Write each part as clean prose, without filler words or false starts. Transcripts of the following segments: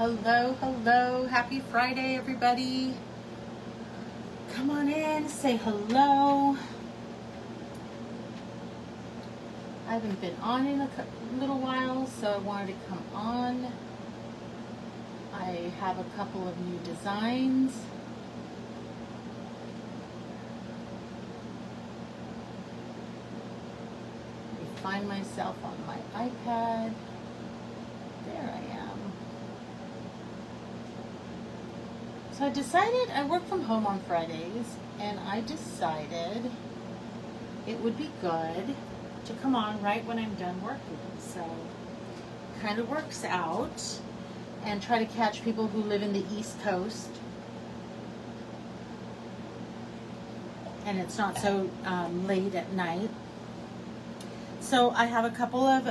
Hello, hello. Happy Friday, everybody. Come on in, say hello. I haven't been on in a little while, so I wanted to come on. I have a couple of new designs. Let me find myself on my iPad. There I am. So I work from home on Fridays, and I decided it would be good to come on right when I'm done working. So kind of works out, and try to catch people who live in the East Coast. And it's not so late at night. So I have a couple of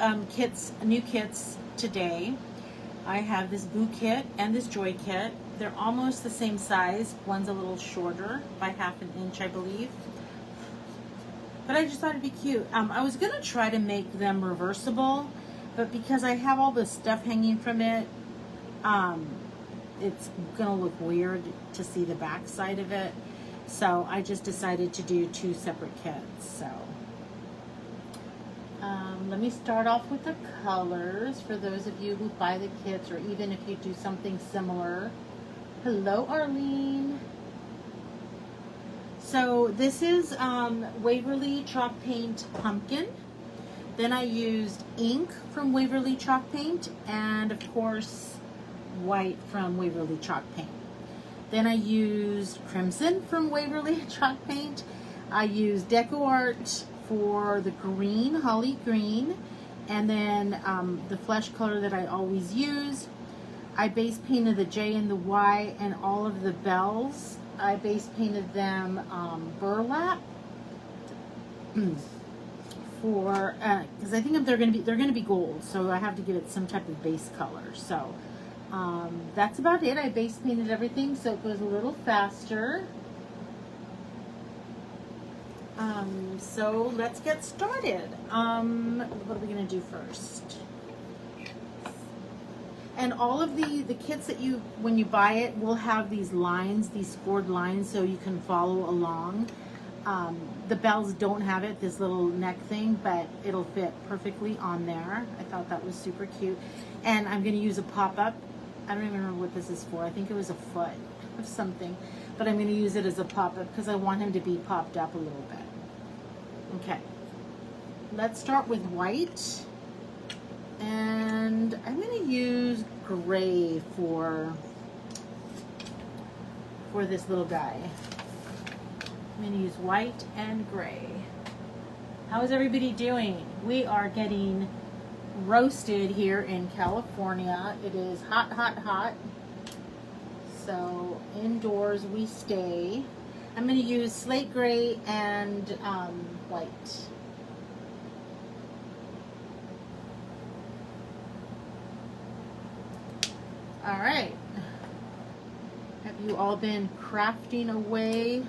new kits today. I have this Boo kit and this Joy kit. They're almost the same size. One's a little shorter by half an inch, I believe. But I just thought it'd be cute. I was gonna try to make them reversible, but because I have all this stuff hanging from it, it's gonna look weird to see the back side of it. So I just decided to do two separate kits. So let me start off with the colors for those of you who buy the kits, or even if you do something similar. Hello, Arlene. So this is Waverly Chalk Paint Pumpkin. Then I used ink from Waverly Chalk Paint, and of course white from Waverly Chalk Paint. Then I used crimson from Waverly Chalk Paint. I used Deco Art for the green, holly green, and then the flesh color that I always use. I base painted the J and the Y and all of the bells. I base painted them burlap for because I think they're gonna be gold, so I have to give it some type of base color. So that's about it. I base painted everything so it goes a little faster. So let's get started. What are we gonna do first? And all of the kits that when you buy it, will have these lines, these scored lines, so you can follow along. The bells don't have it, this little neck thing, but it'll fit perfectly on there. I thought that was super cute. And I'm gonna use a pop-up. I don't even remember what this is for. I think it was a foot of something, but I'm gonna use it as a pop-up because I want him to be popped up a little bit. Okay, let's start with white. And I'm going to use gray for this little guy. I'm going to use white and gray. How is everybody doing? We are getting roasted here in California. It is hot, hot, hot. So indoors we stay. I'm going to use slate gray and white. All right. Have you all been crafting away?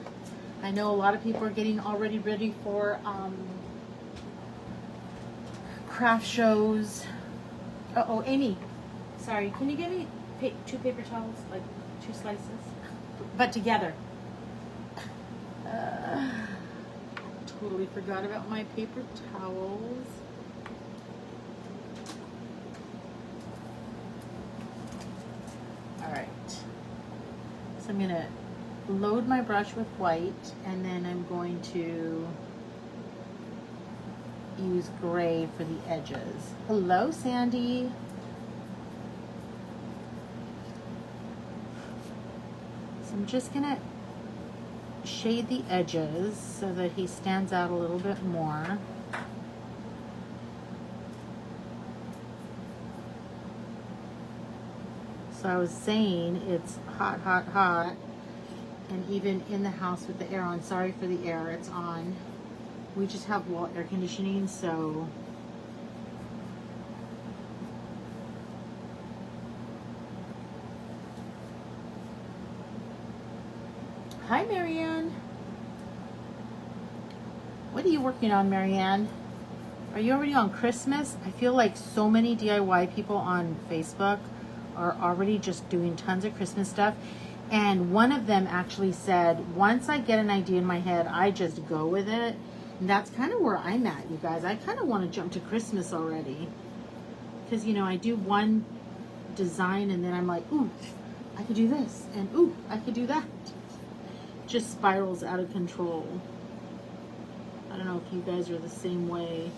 I know a lot of people are getting already ready for craft shows. Uh-oh, Amy. Sorry, can you give me two paper towels, like 2 slices? But together. Totally forgot about my paper towels. All right. So I'm gonna load my brush with white, and then I'm going to use gray for the edges. Hello, Sandy. So I'm just gonna shade the edges so that he stands out a little bit more. So I was saying it's hot, hot, hot, and even in the house with the air on. Sorry for the air, it's on. We just have wall air conditioning, so hi, Marianne. What are you working on, Marianne? Are you already on Christmas? I feel like so many DIY people on Facebook are already just doing tons of Christmas stuff. And one of them actually said, once I get an idea in my head, I just go with it. And that's kind of where I'm at, you guys. I kind of want to jump to Christmas already. Because, you know, I do one design and then I'm like, ooh, I could do this. And ooh, I could do that. Just spirals out of control. I don't know if you guys are the same way.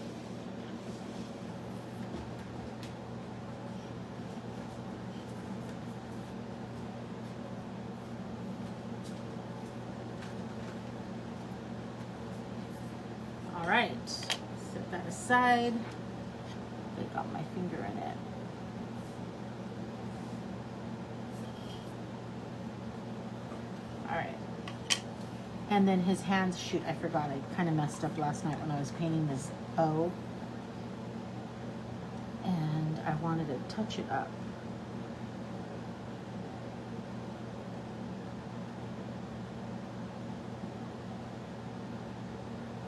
All right, set that aside. I got my finger in it. All right. And then his hands, shoot, I forgot. I kind of messed up last night when I was painting this O. And I wanted to touch it up.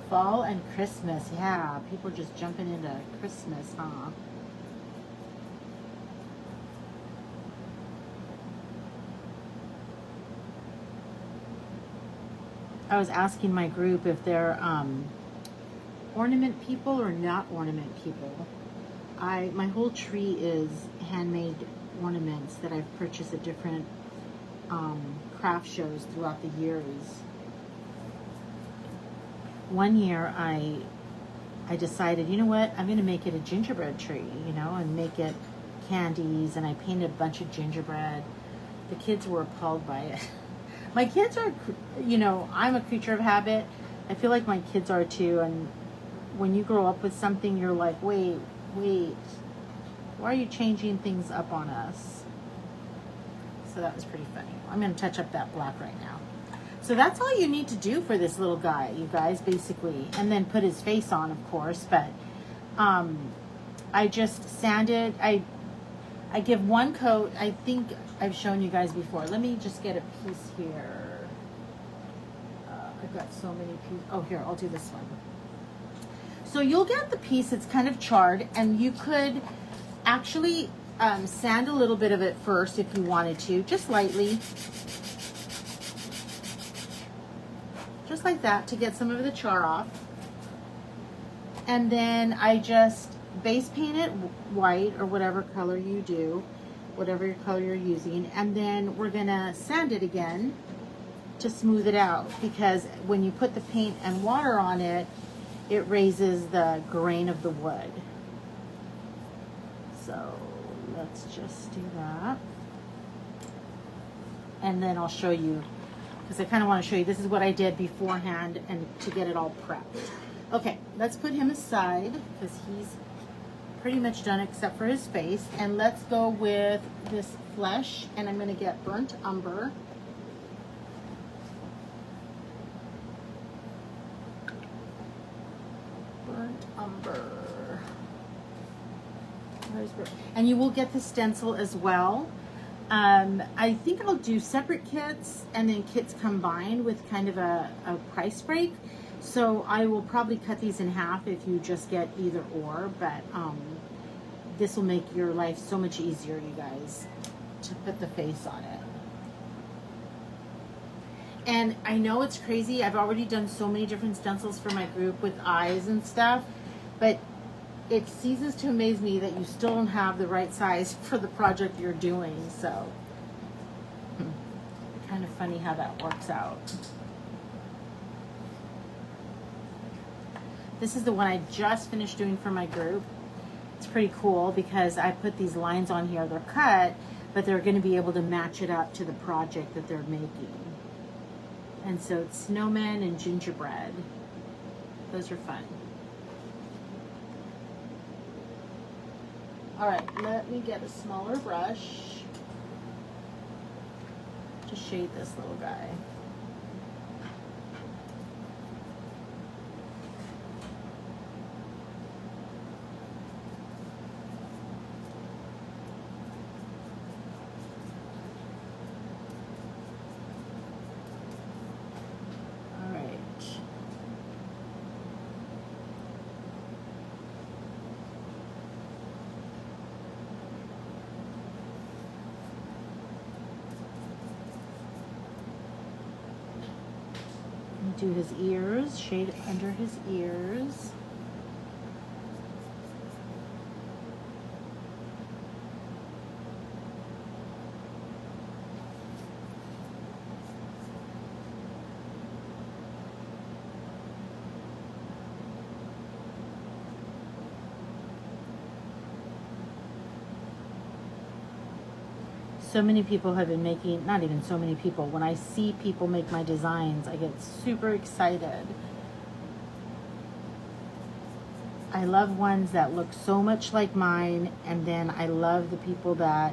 Fall and Christmas, yeah. People just jumping into Christmas, huh? I was asking my group if they're ornament people or not ornament people. My whole tree is handmade ornaments that I've purchased at different craft shows throughout the years. One year I decided, you know what, I'm going to make it a gingerbread tree, you know, and make it candies, and I painted a bunch of gingerbread. The kids were appalled by it. My kids are, you know, I'm a creature of habit. I feel like my kids are too, and when you grow up with something, you're like, wait, why are you changing things up on us? So that was pretty funny. I'm going to touch up that black right now. So that's all you need to do for this little guy, you guys, basically. And then put his face on, of course. But I just sanded. I give one coat. I think I've shown you guys before. Let me just get a piece here. I've got so many pieces. Oh, here, I'll do this one. So you'll get the piece that's kind of charred. And you could actually sand a little bit of it first if you wanted to. Just lightly. Just like that, to get some of the char off. And then I just base paint it white or whatever color you do, whatever your color you're using. And then we're gonna sand it again to smooth it out, because when you put the paint and water on it, it raises the grain of the wood. So let's just do that. And then I'll show you, because I kind of want to show you, this is what I did beforehand and to get it all prepped. Okay, let's put him aside because he's pretty much done except for his face. And let's go with this flesh, and I'm going to get burnt umber. Burnt umber. And you will get the stencil as well. I think I'll do separate kits and then kits combined with kind of a price break. So I will probably cut these in half if you just get either or, but this will make your life so much easier, you guys, to put the face on it. And I know it's crazy. I've already done so many different stencils for my group with eyes and stuff, but it ceases to amaze me that you still don't have the right size for the project you're doing. So kind of funny how that works out. This is the one I just finished doing for my group. It's pretty cool because I put these lines on here. They're cut, but they're going to be able to match it up to the project that they're making. And so it's snowmen and gingerbread. Those are fun. All right, let me get a smaller brush to shade this little guy. All right. do his ears, shade under his ears. So many people have been making, not even so many people, when I see people make my designs, I get super excited. I love ones that look so much like mine, and then I love the people that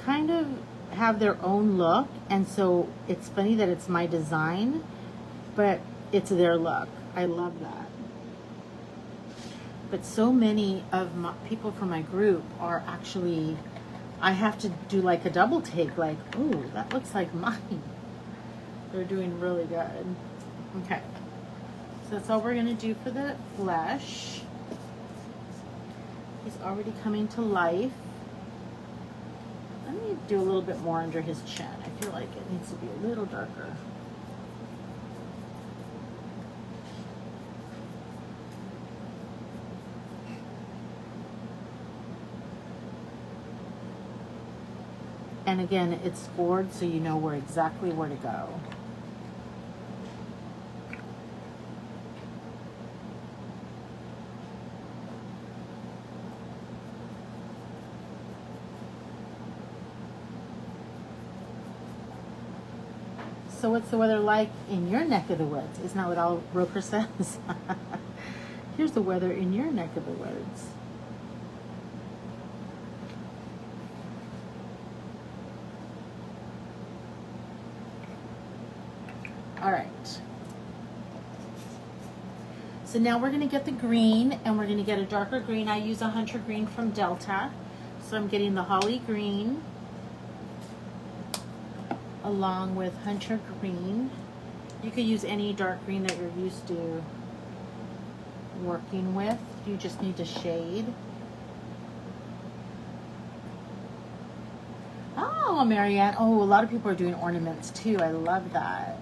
kind of have their own look, and so it's funny that it's my design, but it's their look. I love that. But so many of my people from my group are actually, I have to do like a double take, like, oh, that looks like mine. They're doing really good. Okay, so that's all we're gonna do for the flesh. He's already coming to life. Let me do a little bit more under his chin. I feel like it needs to be a little darker. And again, it's scored so you know exactly where to go. So what's the weather like in your neck of the woods? Isn't that what all Roker says? Here's the weather in your neck of the woods. All right. So now we're gonna get the green, and we're gonna get a darker green. I use a Hunter green from Delta. So I'm getting the Holly green along with Hunter green. You could use any dark green that you're used to working with. You just need to shade. Oh, Marianne. Oh, a lot of people are doing ornaments too. I love that.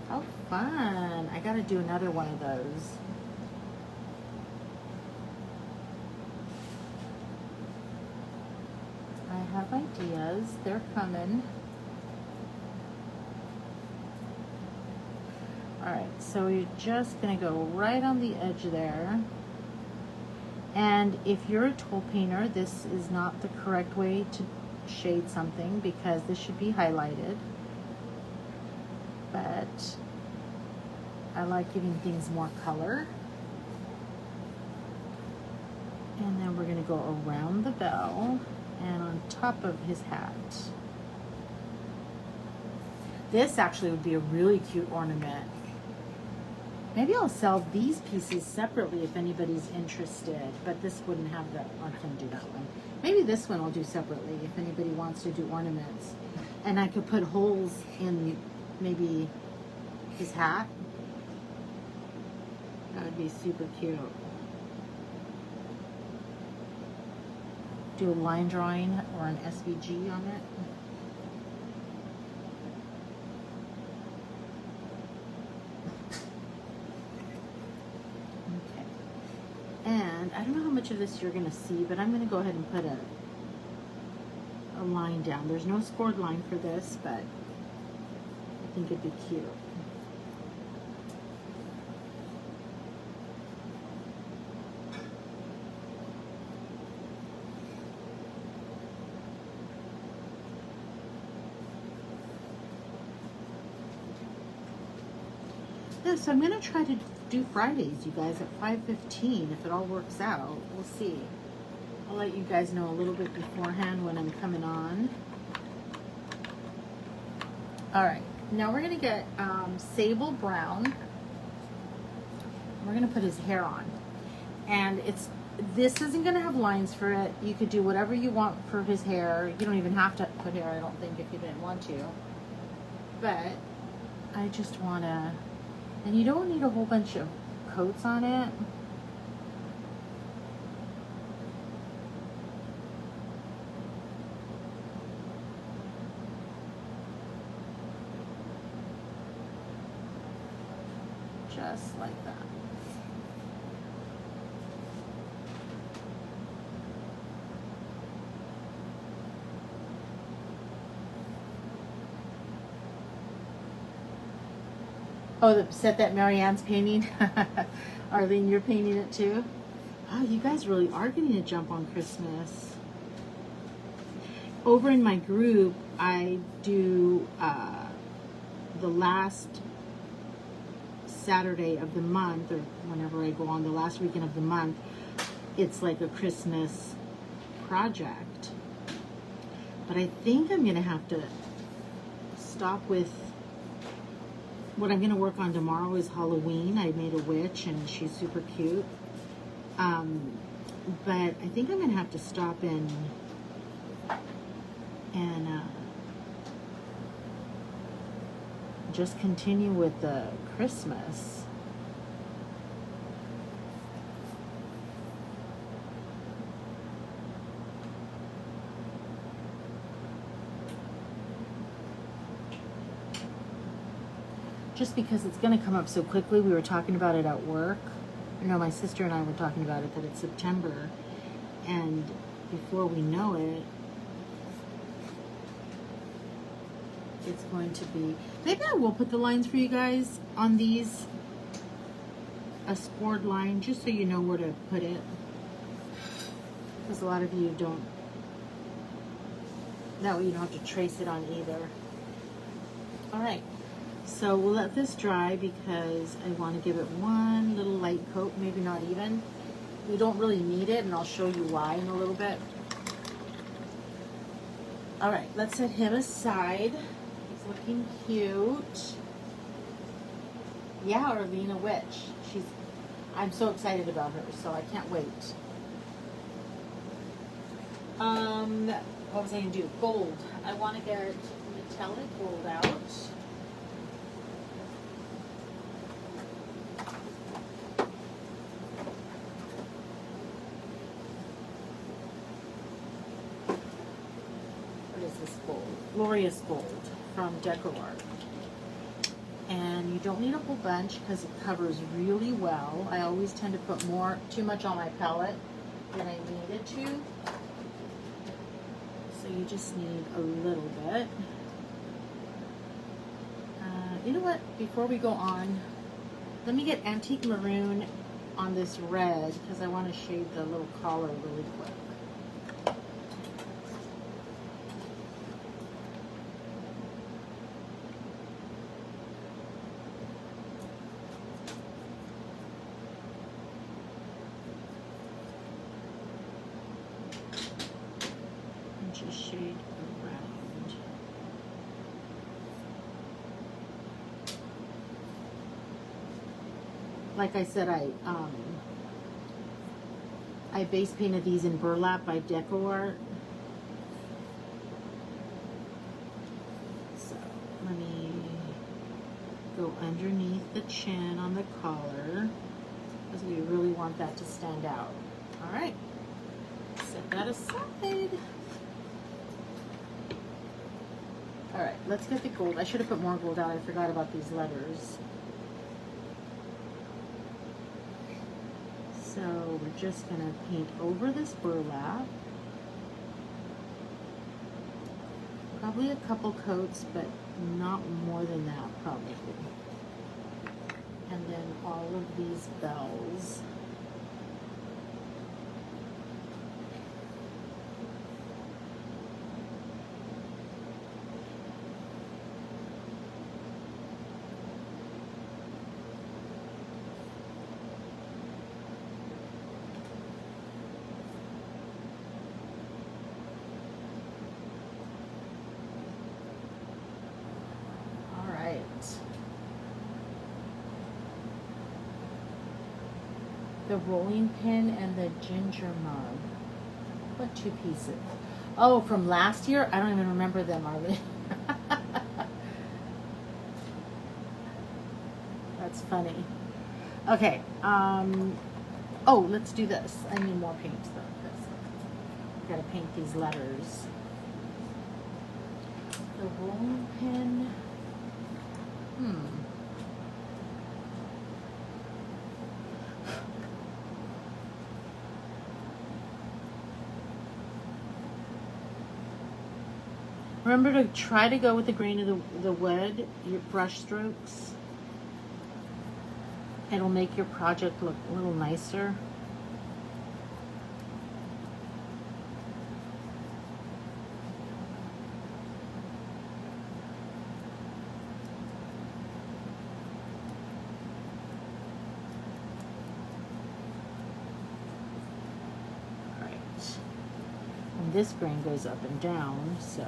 How fun. I gotta do another one of those. I have ideas. They're coming. Alright, so you're just going to go right on the edge there. And if you're a tool painter, this is not the correct way to shade something because this should be highlighted. But I like giving things more color. And then we're going to go around the bell and on top of his hat. This actually would be a really cute ornament. Maybe I'll sell these pieces separately if anybody's interested, but this wouldn't have that. I can't do that one. Maybe this one I'll do separately if anybody wants to do ornaments. And I could put holes in maybe his hat. That would be super cute. Do a line drawing or an SVG on it. And I don't know how much of this you're going to see, but I'm going to go ahead and put a line down. There's no scored line for this, but I think it'd be cute. Yeah, so I'm going to try to do Fridays, you guys, at 5:15 if it all works out. We'll see. I'll let you guys know a little bit beforehand when I'm coming on. All right, now we're going to get sable brown. We're going to put his hair on. And this isn't going to have lines for it. You could do whatever you want for his hair. You don't even have to put hair, I don't think, if you didn't want to. But I just want to... And you don't need a whole bunch of coats on it. Oh, the set that Marianne's painting. Arlene, you're painting it too? Oh, you guys really are getting a jump on Christmas. Over in my group, I do the last Saturday of the month, or whenever I go on the last weekend of the month, it's like a Christmas project. But I think I'm gonna have to stop with what I'm gonna work on tomorrow is Halloween. I made a witch and she's super cute. But I think I'm gonna have to stop and just continue with the Christmas. Just because it's going to come up so quickly. We were talking about it at work. You know, my sister and I were talking about it, that it's September, and before we know it, it's going to be, maybe I will put the lines for you guys on these, a scored line, just so you know where to put it, because a lot of you don't, that way you don't have to trace it on either. All right, so we'll let this dry because I want to give it one little light coat, maybe not even. We don't really need it, and I'll show you why in a little bit. All right, let's set him aside. He's looking cute. Yeah, Arlene, a witch. I'm so excited about her, so I can't wait. What was I gonna do? Gold. I want to get metallic gold out. What is this gold? Glorious Gold from DecoArt. And you don't need a whole bunch because it covers really well. I always tend to put too much on my palette than I needed to. So you just need a little bit. You know what? Before we go on, let me get Antique Maroon on this red because I want to shade the little collar really quick. Just shade around. Like I said, I base painted these in burlap by DecoArt. So let me go underneath the chin on the collar because we really want that to stand out. All right, set that aside. All right, let's get the gold. I should have put more gold out. I forgot about these letters. So we're just going to paint over this burlap. Probably a couple coats, but not more than that probably. And then all of these bells. The rolling pin and the ginger mug. What two pieces? Oh, from last year? I don't even remember them, Arlene. That's funny. Okay. Oh, let's do this. I need more paint though, because I've got to paint these letters. The rolling pin. Remember to try to go with the grain of the wood, your brush strokes. It'll make your project look a little nicer. And this grain goes up and down, so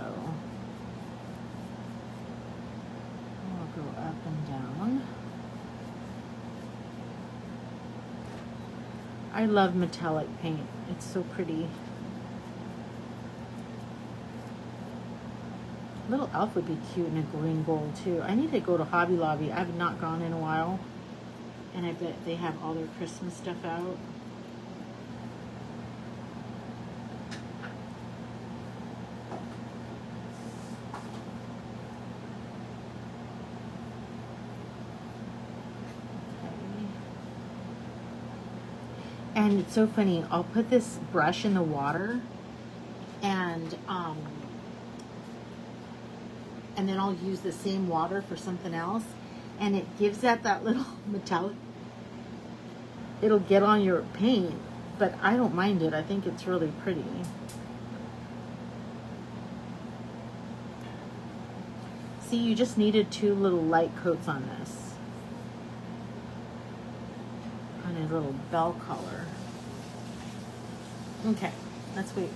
I'll go up and down. I love metallic paint. It's so pretty. Little elf would be cute in a green gold too. I need to go to Hobby Lobby. I've not gone in a while. And I bet they have all their Christmas stuff out. And it's so funny, I'll put this brush in the water and then I'll use the same water for something else, and it gives that little metallic, it'll get on your paint, but I don't mind it. I think it's really pretty. See, you just needed 2 little light coats on this. On a little bell color. Okay, let's wait.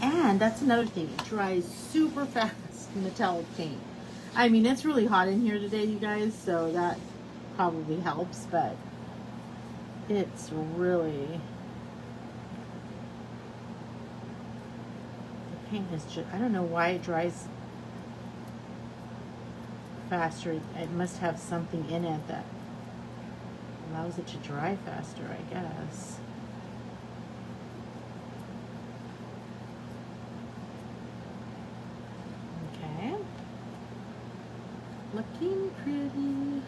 And that's another thing, it dries super fast, metallic paint. I mean, it's really hot in here today, you guys, so that probably helps, but it's really, the paint is just, I don't know why it dries faster. It must have something in it that allows it to dry faster, I guess. Okay. Looking pretty.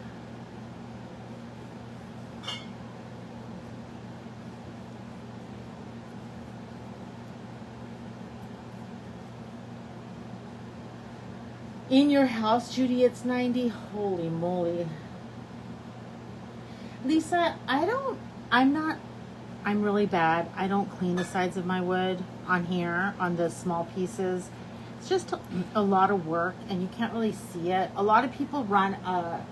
In your house, Judy, it's 90. Holy moly. Lisa, I'm really bad. I don't clean the sides of my wood on here, on the small pieces. It's just a lot of work and you can't really see it. A lot of people run a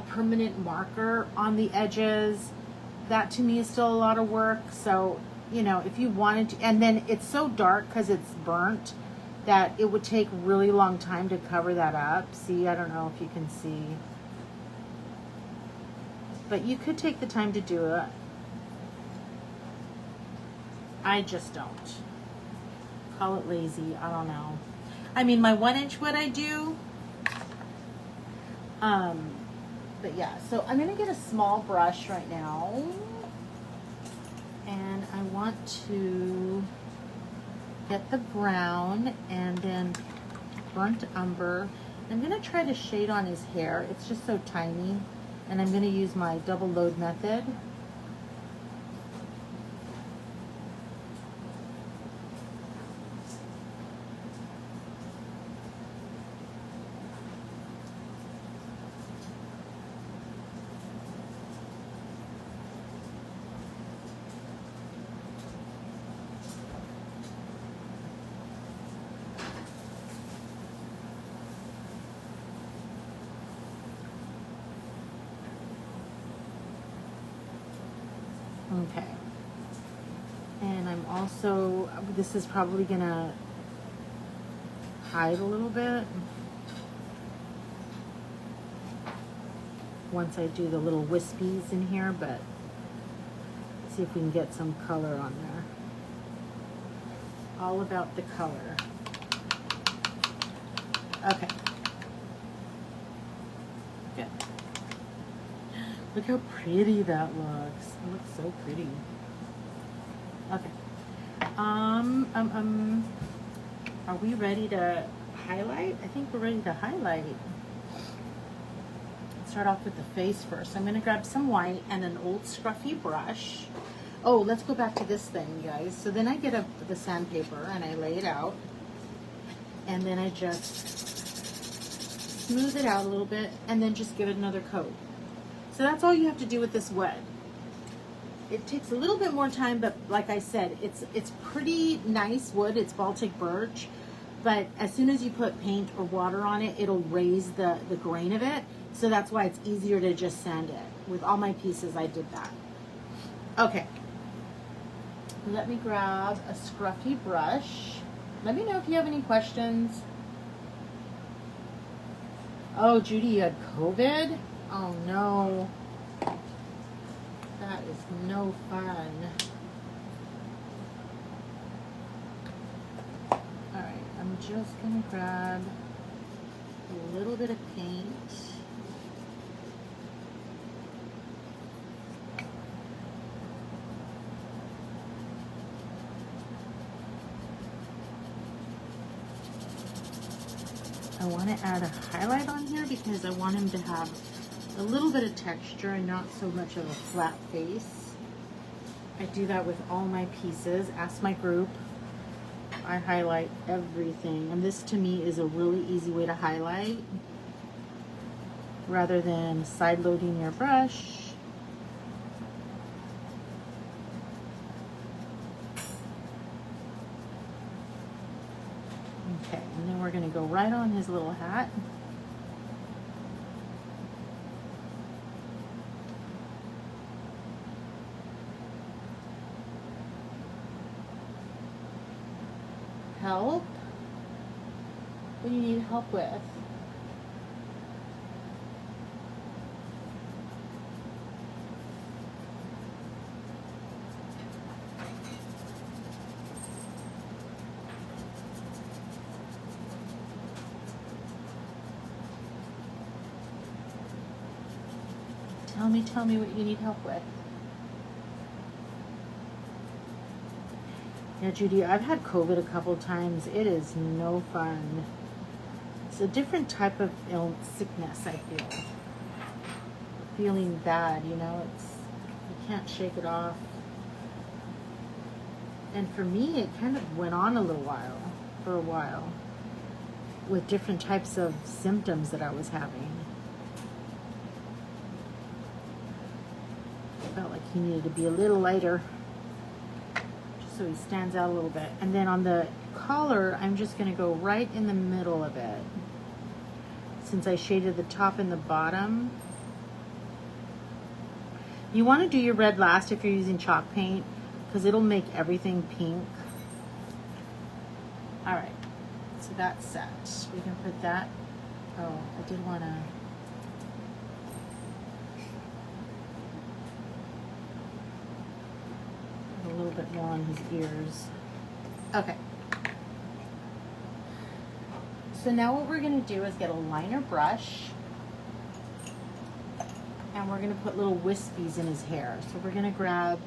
permanent marker on the edges. That to me is still a lot of work. So, you know, if you wanted to, and then it's so dark because it's burnt that it would take really long time to cover that up. See, I don't know if you can see. But you could take the time to do it. I just don't. Call it lazy, I don't know. I mean, my 1-inch wood I do. But yeah, so I'm gonna get a small brush right now. And I want to get the brown and then burnt umber. I'm gonna try to shade on his hair. It's just so tiny. And I'm gonna use my double load method. Okay. And I'm also, this is probably gonna hide a little bit once I do the little wispies in here, but see if we can get some color on there. All about the color. Okay. Good. Look how pretty that looks. It looks so pretty. Okay. Are we ready to highlight? I think we're ready to highlight. Let's start off with the face first. I'm gonna grab some white and an old scruffy brush. Oh, let's go back to this thing, you guys. So then I get the sandpaper and I lay it out. And then I just smooth it out a little bit and then just give it another coat. So that's all you have to do with this wood. It takes a little bit more time, but like I said, it's pretty nice wood. It's Baltic birch, but as soon as you put paint or water on it, it'll raise the grain of it. So that's why it's easier to just sand it. With all my pieces, I did that. Okay. Let me grab a scruffy brush. Let me know if you have any questions. Oh, Judy, you had COVID? Oh no. That is no fun. Alright, I'm just gonna grab a little bit of paint. I want to add a highlight on here because I want him to have a little bit of texture and not so much of a flat face. I do that with all my pieces. Ask my group. I highlight everything, and this to me is a really easy way to highlight rather than side loading your brush. Okay, and then we're going to go right on his little hat. Help? What do you need help with? Tell me what you need help with. Yeah, Judy, I've had COVID a couple times. It is no fun. It's a different type of sickness, I feel. Feeling bad, you know, you can't shake it off. And for me, it kind of went on for a while, with different types of symptoms that I was having. I felt like he needed to be a little lighter, just so he stands out a little bit. And then on the collar, I'm just going to go right in the middle of it. Since I shaded the top and the bottom. You want to do your red last if you're using chalk paint, because it'll make everything pink. All right, so that's set. We can put that. Oh, I did want to. A little bit more on his ears. Okay. So now what we're going to do is get a liner brush, and we're going to put little wispies in his hair. So we're going to grab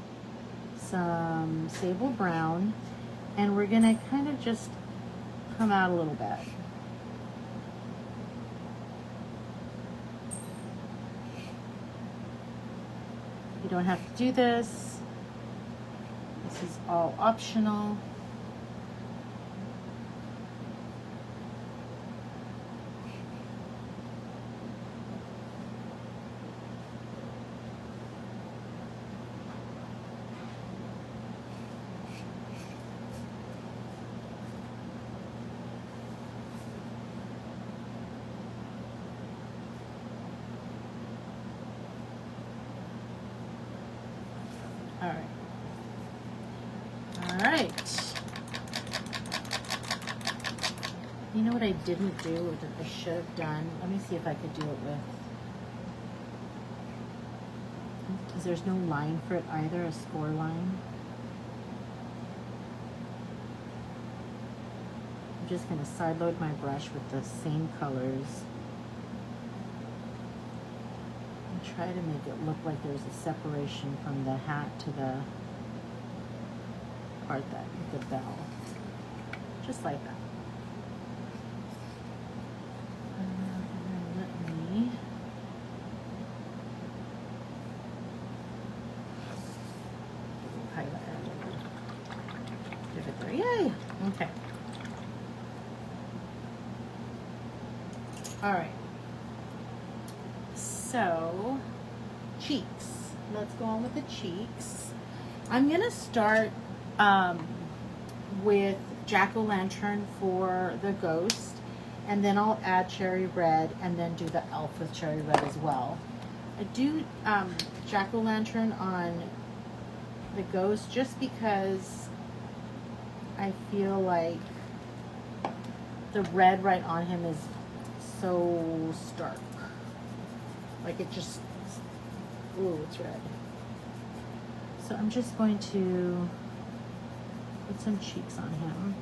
some sable brown, and we're going to kind of just come out a little bit. You don't have to do this. This is all optional. All right. All right. You know what I didn't do, or that I should have done? Let me see if I could do it with, because there's no line for it either, a score line. I'm just going to side load my brush with the same colors. And try to make it look like there's a separation from the hat to the part that, the bell. Just like that. Yay! Okay. All right. So cheeks. Let's go on with the cheeks. I'm gonna start with Jack-o'-lantern for the ghost, and then I'll add cherry red, and then do the elf with cherry red as well. I do Jack-o'-lantern on the ghost just because I feel like the red right on him is so stark. Like it just, ooh, it's red. So I'm just going to put some cheeks on him.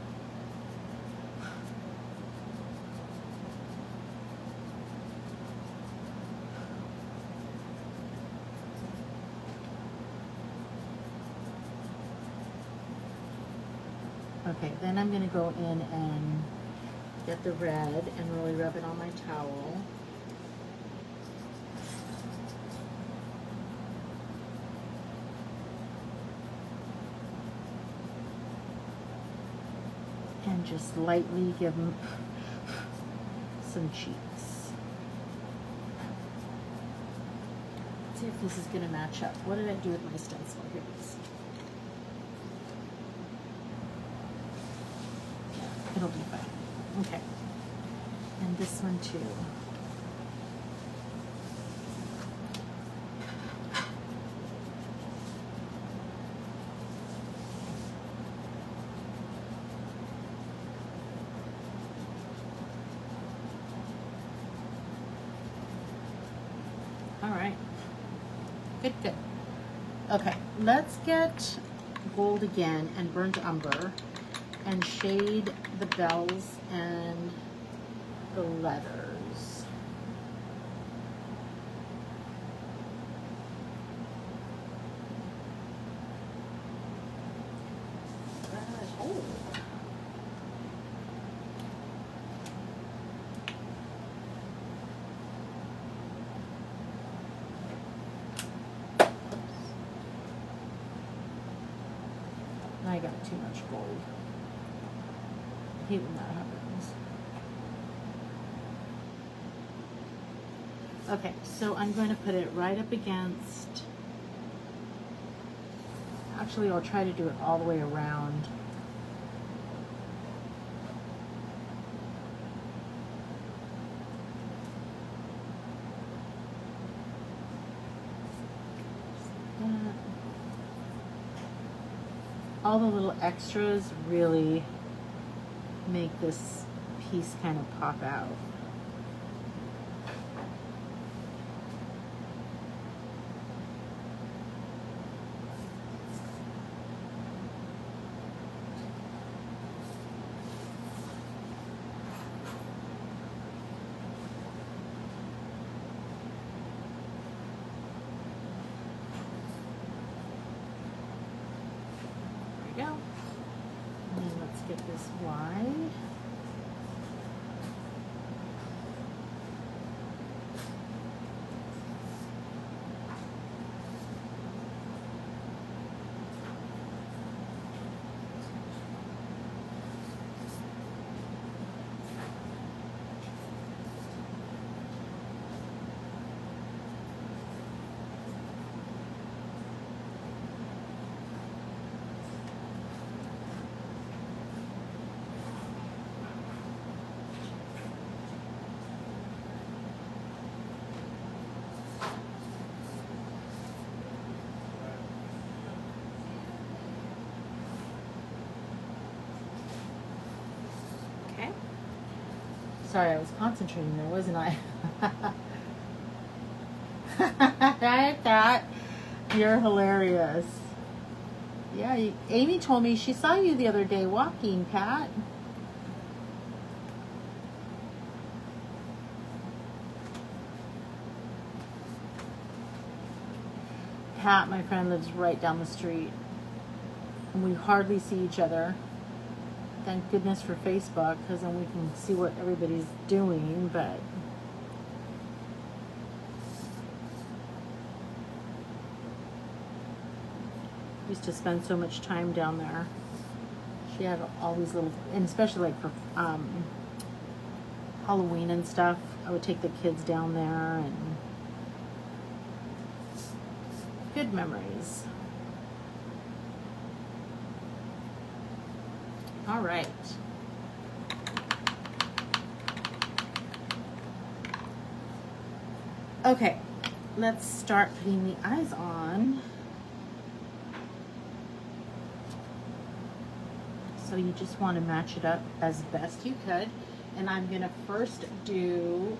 Okay, then I'm going to go in and get the red and really rub it on my towel. And just lightly give them some cheeks. Let's see if this is going to match up. What did I do with my stencil? Here it is. It'll be fine. Okay. And this one too. All right. Good, good. Okay, let's get gold again and burnt umber and shade the bells and the letters. Oh. I got too much gold. I hate when that happens. Okay, so I'm going to put it right up against, actually I'll try to do it all the way around. All the little extras really make this piece kind of pop out. There we go. And then let's get this wide. Sorry, I was concentrating there, wasn't I? I thought you're hilarious. Yeah, Amy told me she saw you the other day walking, Pat. Pat, my friend, lives right down the street, and we hardly see each other. Thank goodness for Facebook, because then we can see what everybody's doing, but we used to spend so much time down there. She had all these little, and especially like for Halloween and stuff, I would take the kids down there, and good memories. All right. Okay, let's start putting the eyes on. So you just want to match it up as best you could. And I'm going to first do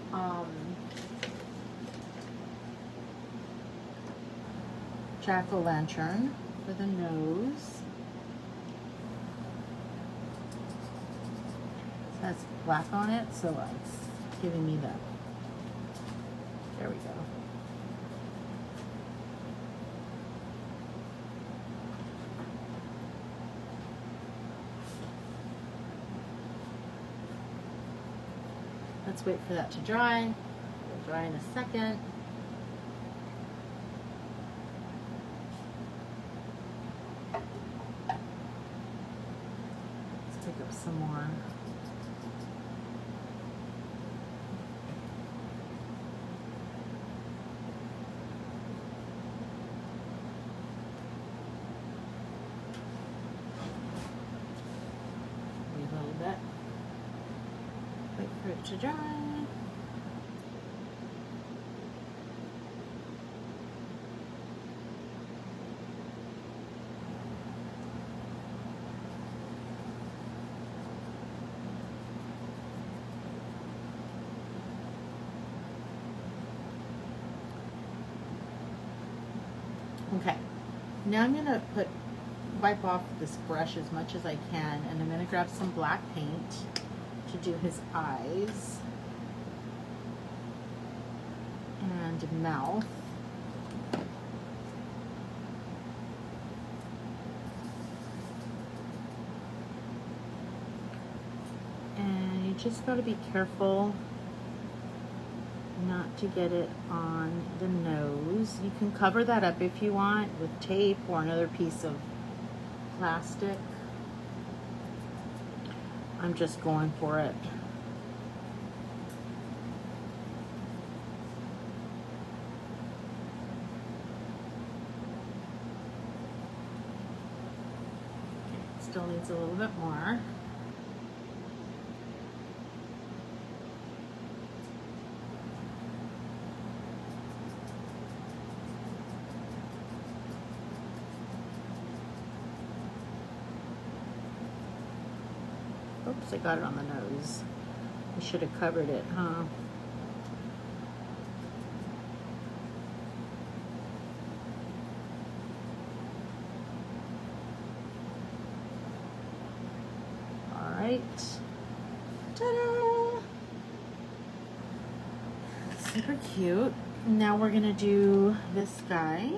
jack-o'-lantern for the nose. So that's black on it, so it's giving me the, there we go. Let's wait for that to dry. It'll dry in a second. Let's pick up some more. Wait a little bit. Wait for it to dry. Okay, now I'm gonna wipe off this brush as much as I can, and I'm gonna grab some black paint to do his eyes and mouth. And you just gotta be careful not to get it on the nose. You can cover that up if you want with tape or another piece of plastic. I'm just going for it. Still needs a little bit more. Oops, I got it on the nose. I should have covered it, huh? All right. Ta-da! Super cute. Now we're gonna do this guy.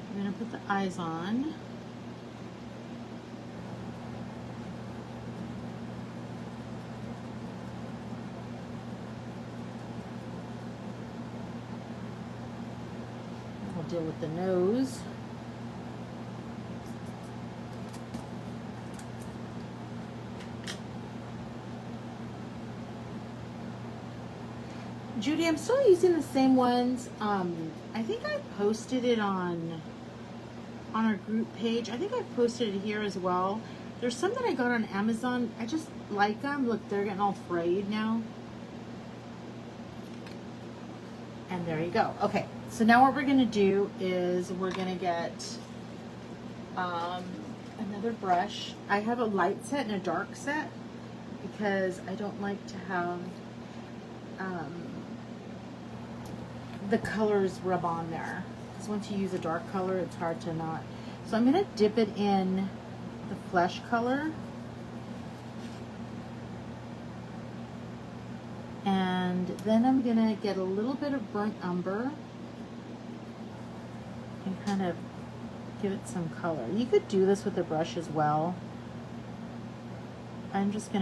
I'm gonna put the eyes on. We'll deal with the nose. Judy, I'm still using the same ones. I think I posted it on our group page. I think I posted it here as well. There's some that I got on Amazon. I just like them. Look, they're getting all frayed now. And there you go. Okay, so now what we're gonna do is we're gonna get another brush. I have a light set and a dark set because I don't like to have the colors rub on there. Because once you use a dark color, it's hard to not. So I'm gonna dip it in the flesh color. And then I'm gonna get a little bit of burnt umber and kind of give it some color. You could do this with a brush as well. I'm just gonna